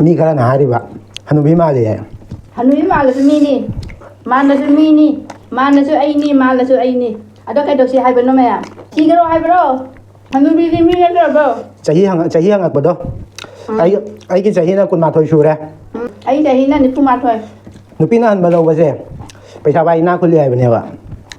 mi khara na hariba hanubi mali Hanubi malasu mini manasu mini manasu aini malasu aini ado kai dosi hai bano maya sigaro hai bro hanubi ni mi ngadro chahi hang akbodo ai ki chahi na kun ma thoi sure ai chahi na ni fu ma thoi nupi na han balo base paisa bai na khuli hai bane ba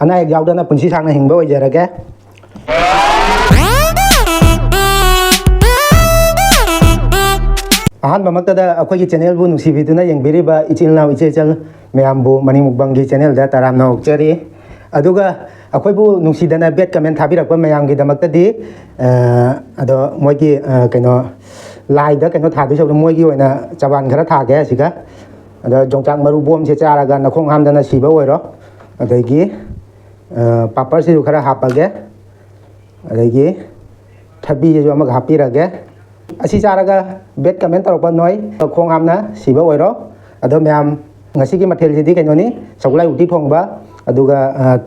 ana ek yaw da na punsi sang na hingba oi jara ke ahan bamakta akhoi ki channel bu nusi biduna yengbiri ba ichil na iche chal mayambu mani mukbang gi channel da taram na okchari aduga akhoi bu nusi dana bet comment thabirak pa mayam gi damakta di ado moi ki kaino lai da kaino thadu so moi gi oina chaban khara tha ge siga ado jongchang maru bom che chara ga na khong ham dana siba oiro adagi papar si khara hapage adagi thabi je amag hapirage asi charaga bet comment tarok noi khong amna siba oiro ado myam ngasi ki mathel sidi kaino ni soglai uti thongba aduga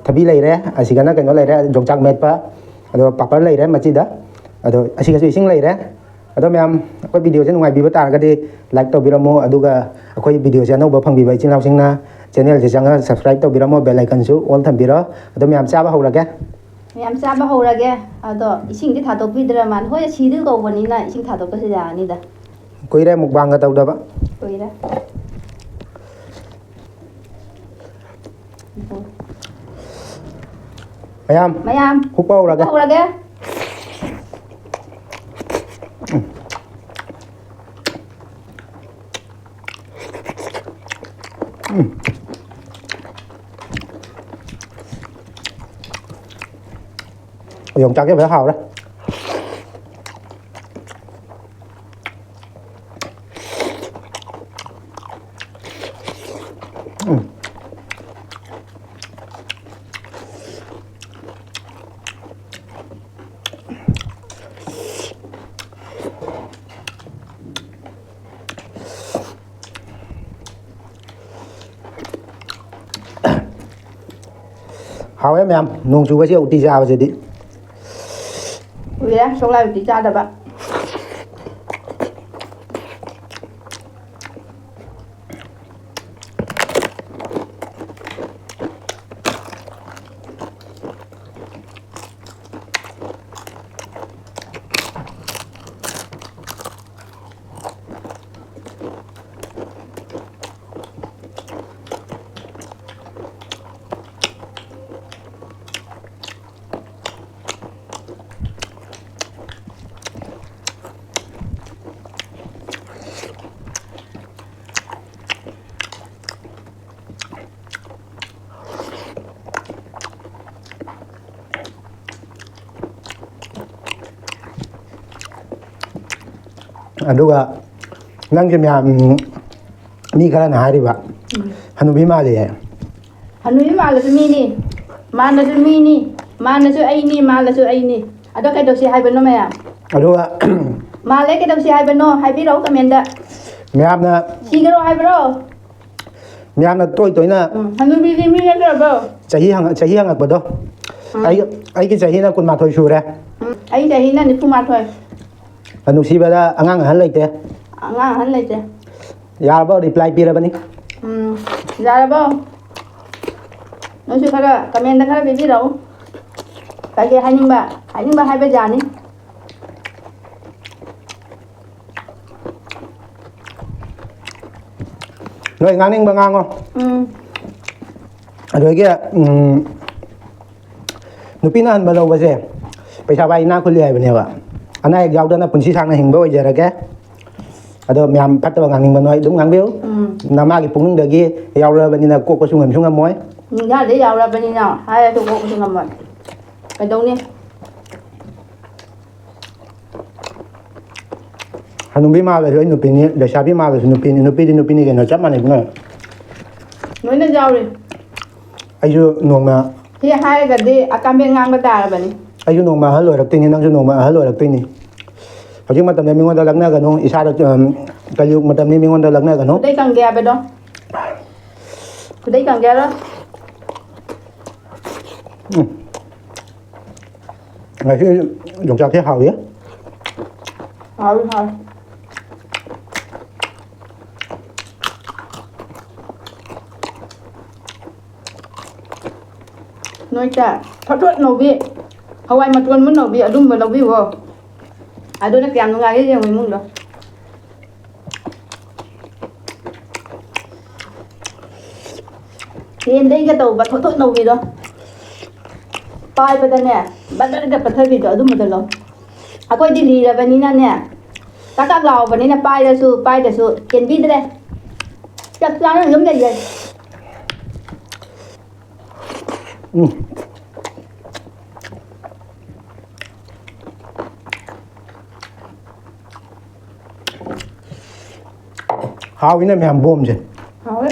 thabi leire asigana kaino leire jongchang metpa ado papar leire machida ado asiga su ising leire ado myam akoi video je nungai biba taraga di like to biramo aduga akoi video je no ba phangbi bai chinlaw singna channel je changa subscribe to biramo bell icon su all thambira ado myam chaba hawrage Yam chaba hawrage ado ising di thadok bidra man hoi sidu ko bani na ising thadok ka ja ni da koire mukbang ga tawdaba koira mayam hupa hawrage dùng cho cái vẻ hào đó hào em nung chú cái chiếc đi ra rồi đi Ui á, xong lại tí cha đập ạ aduga nang ke myam mi khara na hariba hanubi mali Hanubi malasu mini manasu aini malasu aini ado kai dosi hai bano maya aduga male kai dosi hai bano hai bi ro comment da myam na sigaro hai bro myam na toi na Hanubi ni mi ngadro chahi hang akbodo ai ki chahi na kun ma thoi sure ai chahi na ni fu ma thoi anu si bada angang han leite ngang han lai te ya ba reply pira bani ra ba nó sẽ khara comment da khara bi ro cái gì hai ba hai ba ja ni noi ngang ning ba ngang ko rồi kia nupi na han balo base paisa bai na khuli hai bane ba ana ek yaw da na punsi sang na hingba oi jara ke ado myam phat ba ngang ning ba noi dum ngang biu nama ki punung da gi yaw ra bani na ko ko sungam sungam moi ya để yaw ra bani nào hai to ko sungam ba cái đâu ni hanubi ma ga nupi ni da shabi ma ga nupi ni ke no chap ma ni no nói nó yaw đi ayu nong ma thì hai cái đi akam bên ngang ba ta bani ayu nong ma ha loi rak tin ni nang ju nong ma ha loi rak tin ni hojik matam ne mingon da lagna ga no isa da kalyuk matam ni mingon da lagna ga no đây càng ghe bên đó đây càng ghe đó ngày khi dùng cho cái hào ấy thôi thôi ꯅꯣꯏꯇ ꯊꯣꯠ ꯅꯧꯕꯤ ꯍꯋꯥꯏ ꯃꯇꯣꯟ moon ꯅꯧꯕꯤ ꯑꯗꯨꯝꯕ ꯂꯧꯕꯤꯋꯣ ꯑꯗꯨꯅ ꯀꯌꯥꯝ ꯅꯨꯡꯉꯥꯏꯒꯦ ꯌꯦꯡꯉꯣ ꯏꯃꯨꯡꯗꯣ ꯌꯦꯟꯗꯩꯒ ꯇꯧꯕ ꯊꯣꯠ ꯅꯧꯕꯤꯗꯣ ꯄꯥꯏꯕꯗꯅꯦ ꯕꯗꯔꯒ ꯄꯠꯊꯕꯤꯗꯣ ꯑꯗꯨꯝꯕꯗꯣ ꯂꯧ ꯑꯩꯈꯣꯏꯗꯤ ꯂꯤꯔꯕꯅꯤꯅꯅꯦ ꯀꯥꯛ ꯀꯥꯛ ꯂꯥꯎꯕꯅꯤꯅ ꯄꯥꯏꯔꯁꯨ ꯄꯥꯏꯗ꯭ꯔꯁꯨ ꯆꯦꯟꯕꯤꯗ꯭ꯔꯦ ꯆꯞ ꯆꯥꯅ ꯑꯗꯨꯝ ꯂꯩꯖꯩ ꯍꯥꯎꯏꯅ ꯃꯌꯥꯝ ꯕꯣꯝꯁꯦ ꯍꯥꯎꯋꯦ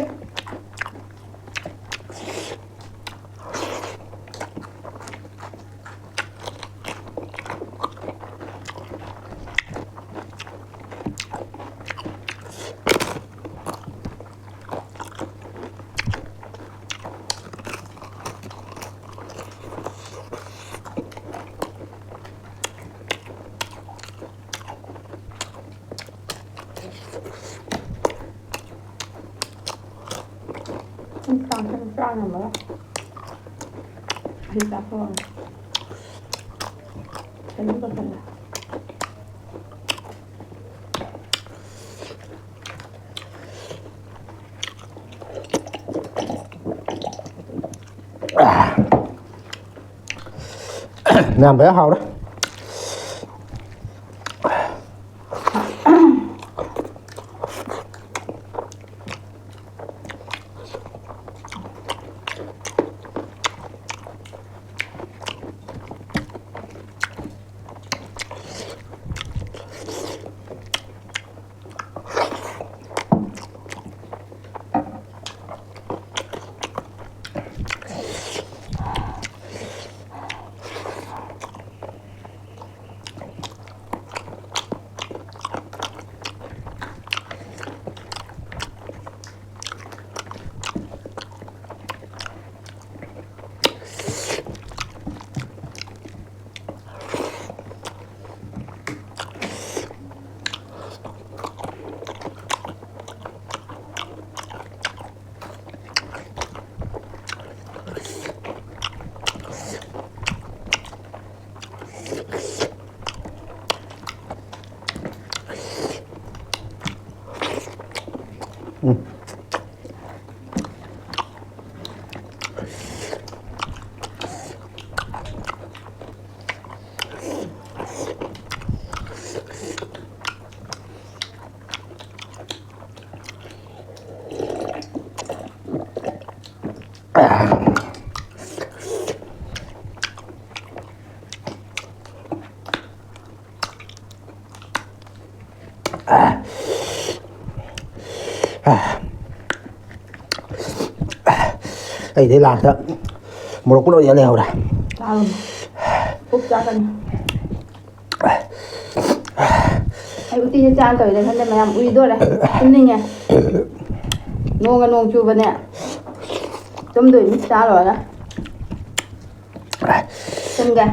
ꯆꯥꯅꯕ ꯍꯩ ꯆꯥꯊꯣꯛꯑꯒ ꯀꯩꯅꯣ ꯇꯧꯁꯜꯂꯦ mèo bé hầu đó Đây thế là đó một cái đội leo này Phúc cha cần ai ưu tiên cho cha tới đây thân này làm uy đôi này tin đi nha nông chu bên nè chấm đuổi mít cha rồi đó chân gà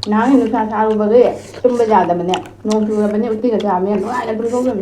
nắng thì nó xa luôn vào đấy chấm bây giờ là mình nè nông chu là bên này ưu tiên cho cha mình nó ai là tôi không được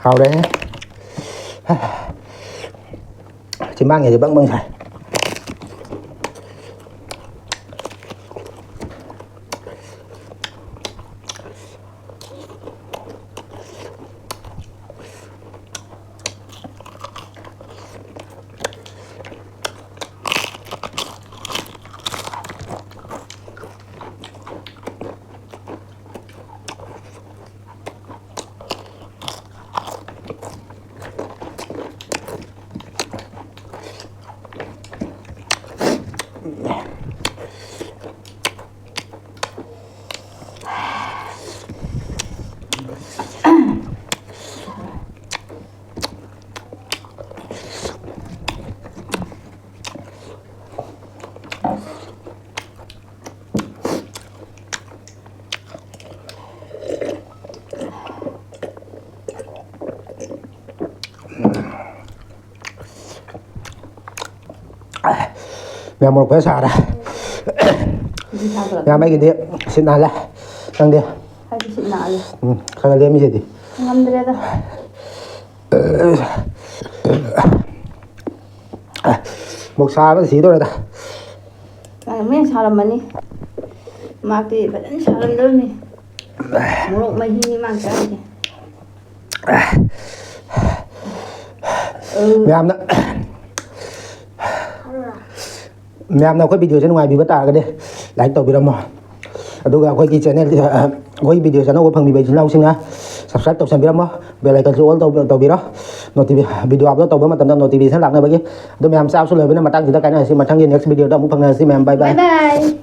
hào đấy chỉ mang ngày thì băng băng xài mèo một cái xả ra Di sao mèo mấy cái đi xin ăn lại đang đi Hai cái sự nào rồi. khang lên cái gì Ngâm ra đó. một xa vẫn xí thôi ta Mấy sao làm mình đi. Mà thì vẫn sao làm đơn đi. Một lúc mày đi mang cái gì. mèo đó mèo nào có video trên ngoài bị bắt ta cái đi lại tàu bị đâm mà aduga ko ki channel ko video channel ko phang mi bai jinau singa subscribe tàu xem biết mà về lại cần số tàu biết đó notification video upload tàu bấm mà tầm notification lạc này bao nhiêu tôi mèo sao số lời với nó mà tăng gì ta cái này xin mà tăng next video đó cũng phang này xin mèo bye Bye bye bye.